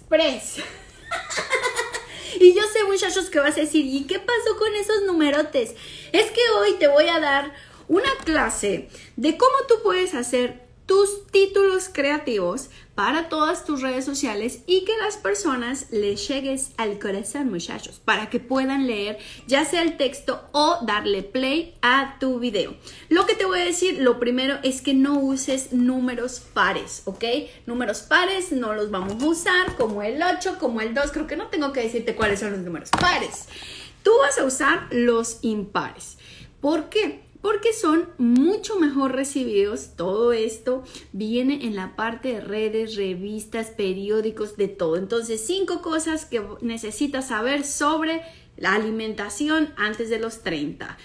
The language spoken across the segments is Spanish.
Express. Y yo sé, muchachos, que vas a decir, ¿y qué pasó con esos numerotes? Es que hoy te voy a dar una clase de cómo tú puedes hacer tus títulos creativos para todas tus redes sociales y que las personas les llegues al corazón, muchachos, para que puedan leer ya sea el texto o darle play a tu video. Lo que te voy a decir, lo primero es que no uses números pares, ¿ok? Números pares no los vamos a usar, como el 8, como el 2, creo que no tengo que decirte cuáles son los números pares. Tú vas a usar los impares. ¿Por qué? Porque son mucho mejor recibidos. Todo esto viene en la parte de redes, revistas, periódicos, de todo. Entonces, 5 cosas que necesitas saber sobre la alimentación antes de los 30.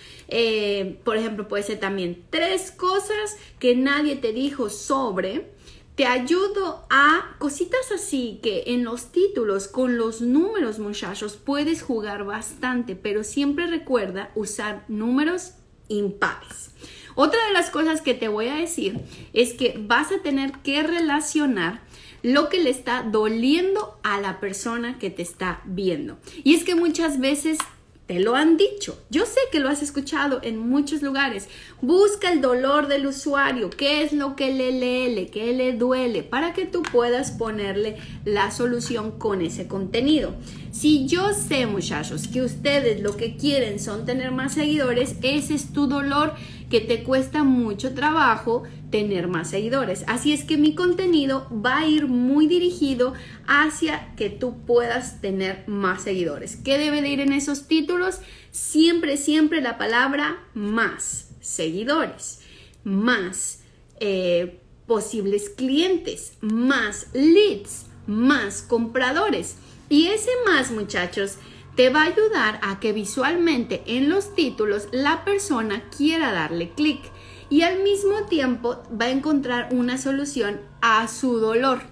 Por ejemplo, puede ser también 3 cosas que nadie te dijo sobre. Te ayudo a cositas así que en los títulos con los números, muchachos, puedes jugar bastante, pero siempre recuerda usar números impares. Otra de las cosas que te voy a decir es que vas a tener que relacionar lo que le está doliendo a la persona que te está viendo. Y es que muchas veces te lo han dicho. Yo sé que lo has escuchado en muchos lugares. Busca el dolor del usuario. ¿Qué es lo que qué le duele? Para que tú puedas ponerle la solución con ese contenido. Si yo sé, muchachos, que ustedes lo que quieren son tener más seguidores, ese es tu dolor, que te cuesta mucho trabajo tener más seguidores. Así es que mi contenido va a ir muy dirigido hacia que tú puedas tener más seguidores. ¿Qué debe de ir en esos títulos? Siempre, siempre la palabra más seguidores, más posibles clientes, más leads, más compradores. Y ese más, muchachos, te va a ayudar a que visualmente en los títulos la persona quiera darle clic y al mismo tiempo va a encontrar una solución a su dolor.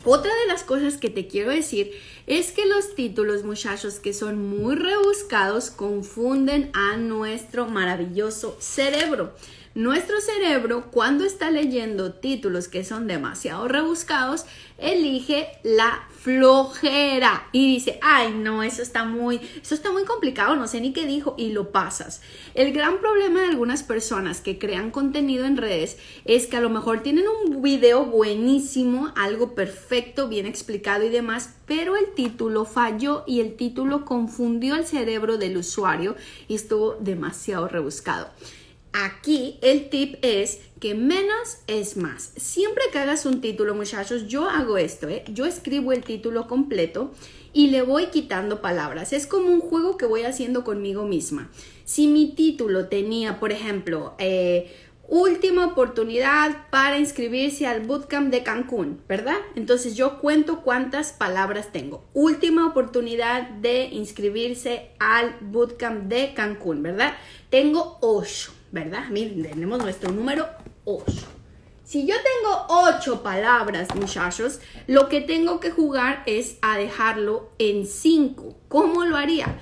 Otra de las cosas que te quiero decir es que los títulos, muchachos, que son muy rebuscados, confunden a nuestro maravilloso cerebro. Nuestro cerebro, cuando está leyendo títulos que son demasiado rebuscados, elige la flojera y dice, ay no, eso está muy complicado, no sé ni qué dijo, y lo pasas. El gran problema de algunas personas que crean contenido en redes es que a lo mejor tienen un video buenísimo, algo perfecto, bien explicado y demás, pero el título falló y el título confundió el cerebro del usuario y estuvo demasiado rebuscado. Aquí el tip es que menos es más. Siempre que hagas un título, muchachos, yo hago esto, yo escribo el título completo y le voy quitando palabras. Es como un juego que voy haciendo conmigo misma. Si mi título tenía, por ejemplo, última oportunidad para inscribirse al bootcamp de Cancún, ¿verdad? Entonces yo cuento cuántas palabras tengo. Última oportunidad de inscribirse al bootcamp de Cancún, ¿verdad? Tengo 8. ¿Verdad? Miren, tenemos nuestro número 8. Si yo tengo 8 palabras, muchachos, lo que tengo que jugar es a dejarlo en 5. ¿Cómo lo haría?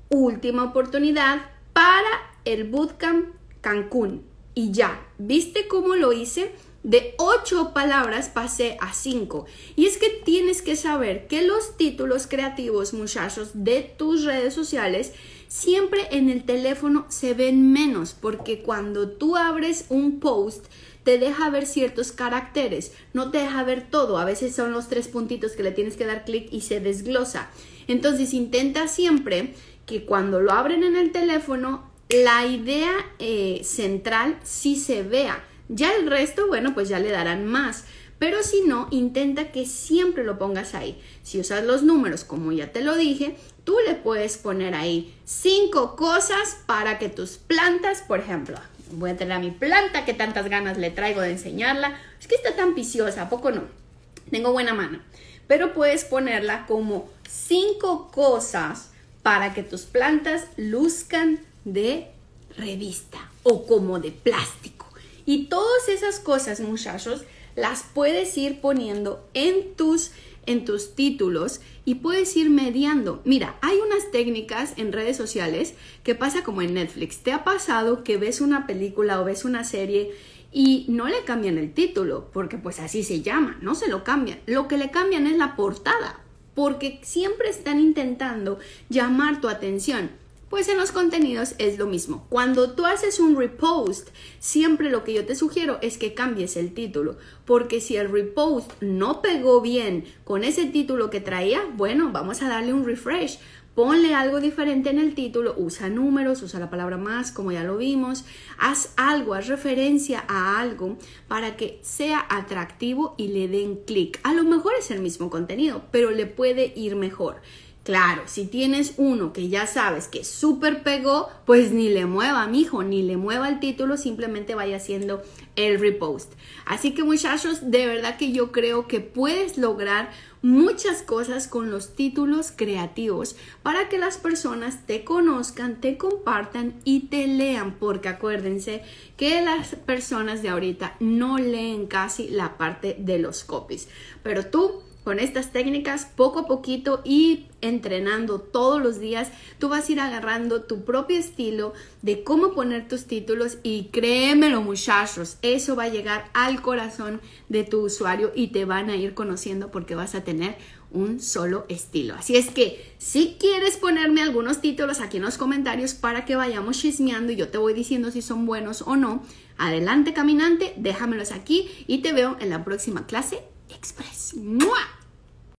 Última oportunidad para el bootcamp Cancún. Y ya, ¿viste cómo lo hice? De 8 palabras pasé a 5. Y es que tienes que saber que los títulos creativos, muchachos, de tus redes sociales siempre en el teléfono se ven menos, porque cuando tú abres un post te deja ver ciertos caracteres, no te deja ver todo. A veces son los 3 puntitos que le tienes que dar clic y se desglosa. Entonces intenta siempre que cuando lo abren en el teléfono la idea central sí se vea. Ya el resto, bueno, pues ya le darán más. Pero si no, intenta que siempre lo pongas ahí. Si usas los números, como ya te lo dije, tú le puedes poner ahí 5 cosas para que tus plantas, por ejemplo, voy a tener a mi planta que tantas ganas le traigo de enseñarla. Es que está tan viciosa, ¿a poco no? Tengo buena mano. Pero puedes ponerla como 5 cosas para que tus plantas luzcan de revista o como de plástico. Y todas esas cosas, muchachos, las puedes ir poniendo en tus títulos y puedes ir mediando. Mira, hay unas técnicas en redes sociales que pasa como en Netflix. ¿Te ha pasado que ves una película o ves una serie y no le cambian el título, porque pues así se llama, no se lo cambian. Lo que le cambian es la portada, porque siempre están intentando llamar tu atención. Pues en los contenidos es lo mismo. Cuando tú haces un repost, siempre lo que yo te sugiero es que cambies el título, porque si el repost no pegó bien con ese título que traía, bueno, vamos a darle un refresh. Ponle algo diferente en el título, usa números, usa la palabra más, como ya lo vimos, haz algo, haz referencia a algo para que sea atractivo y le den clic. A lo mejor es el mismo contenido, pero le puede ir mejor. Claro, si tienes uno que ya sabes que súper pegó, pues ni le mueva, mijo, ni le mueva el título, simplemente vaya haciendo el repost. Así que muchachos, de verdad que yo creo que puedes lograr muchas cosas con los títulos creativos para que las personas te conozcan, te compartan y te lean, porque acuérdense que las personas de ahorita no leen casi la parte de los copies, pero tú con estas técnicas, poco a poquito y entrenando todos los días, tú vas a ir agarrando tu propio estilo de cómo poner tus títulos y créemelo muchachos, eso va a llegar al corazón de tu usuario y te van a ir conociendo porque vas a tener un solo estilo. Así es que si quieres ponerme algunos títulos aquí en los comentarios para que vayamos chismeando y yo te voy diciendo si son buenos o no, adelante caminante, déjamelos aquí y te veo en la próxima clase express. ¡Mua!